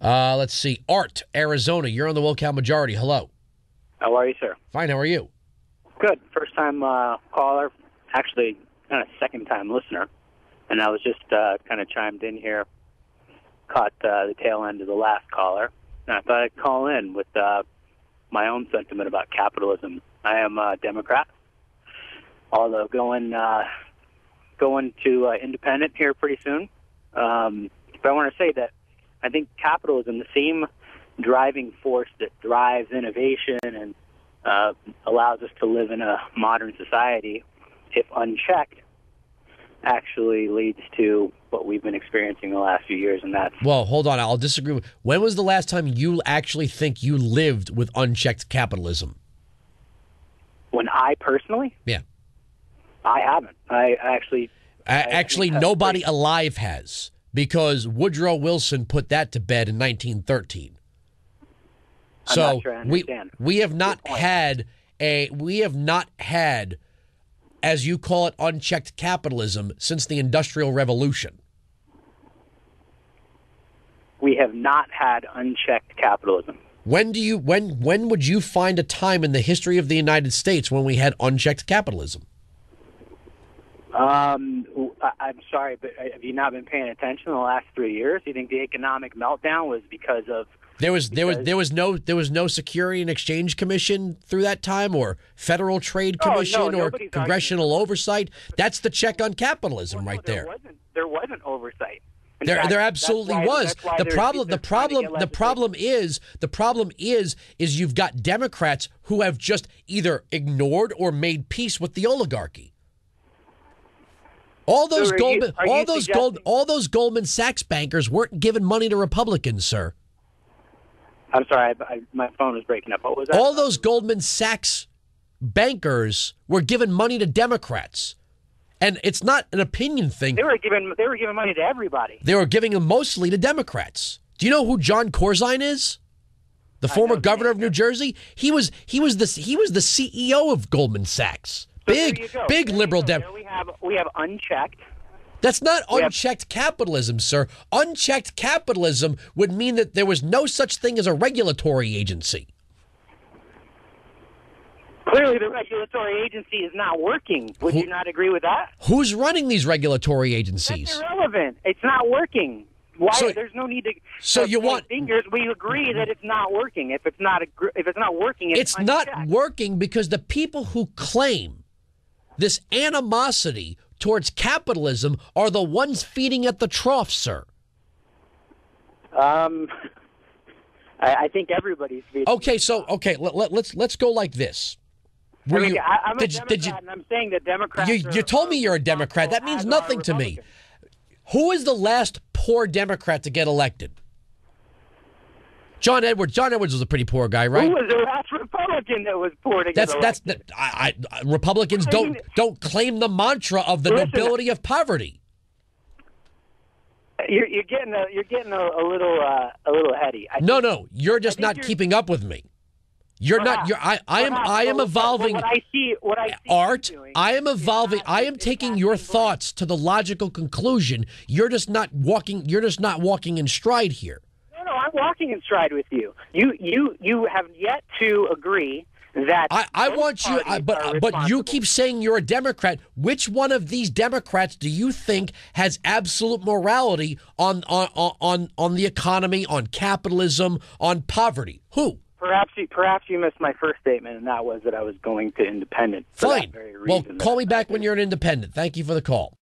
Let's see. Art, Arizona. You're on the Wilkow Majority. Hello. How are you, sir? Fine. How are you? Good. First-time caller. Actually, kind of second-time listener. And I was just kind of chimed in here, caught the tail end of the last caller. And I thought I'd call in with my own sentiment about capitalism. I am a Democrat, although going to independent here pretty soon. But I want to say that I think capitalism, the same driving force that drives innovation and allows us to live in a modern society, if unchecked, actually leads to what we've been experiencing the last few years, and that's... Well, hold on. I'll disagree. When was the last time you actually think you lived with unchecked capitalism? When I personally? Yeah. I haven't. I actually, nobody alive has, because Woodrow Wilson put that to bed in 1913. I'm so not sure I understand. we have not had, as you call it, unchecked capitalism since the Industrial Revolution. We have not had unchecked capitalism. When would you find a time in the history of the United States when we had unchecked capitalism? I'm sorry, but have you not been paying attention in the last 3 years? Do you think the economic meltdown was because of... There was no Security and Exchange Commission through that time, or Federal Trade Commission, or congressional oversight. That's the check on capitalism right there. There wasn't oversight. There absolutely was. The problem is you've got Democrats who have just either ignored or made peace with the oligarchy. All those Goldman Sachs bankers weren't giving money to Republicans, sir. I'm sorry, my phone was breaking up. What was that? All those Goldman Sachs bankers were giving money to Democrats. And it's not an opinion thing. They were giving money to everybody. They were giving them mostly to Democrats. Do you know who John Corzine is? The former governor of New Jersey? He was the CEO of Goldman Sachs. Big liberal We have unchecked. That's not unchecked capitalism, sir. Unchecked capitalism would mean that there was no such thing as a regulatory agency. Clearly, the regulatory agency is not working. Would you not agree with that? Who's running these regulatory agencies? That's irrelevant. It's not working. Why? There's no need to. So you want fingers? We agree that it's not working. If it's not working, it's not working because the people who claim this animosity towards capitalism are the ones feeding at the trough, sir. I think everybody's feeding. Let's go like this. I'm a Democrat, and I'm saying that Democrats. You told me you're a Democrat. That means nothing to me. Who is the last poor Democrat to get elected? John Edwards. John Edwards was a pretty poor guy, right? Who was the last Republican that was poor to get elected? Republicans don't claim the mantra of the nobility of poverty. You're getting a little heady. No, you're just not keeping up with me. I am evolving. What I see Art, I am evolving. I am taking your thoughts to the logical conclusion. You're just not walking in stride here. No, I'm walking in stride with you. You have yet to agree that I want you, but you keep saying you're a Democrat. Which one of these Democrats do you think has absolute morality on the economy, on capitalism, on poverty? Who? Perhaps you missed my first statement, and that was that I was going to independent. Fine. Well, call me back when you're an independent. Thank you for the call.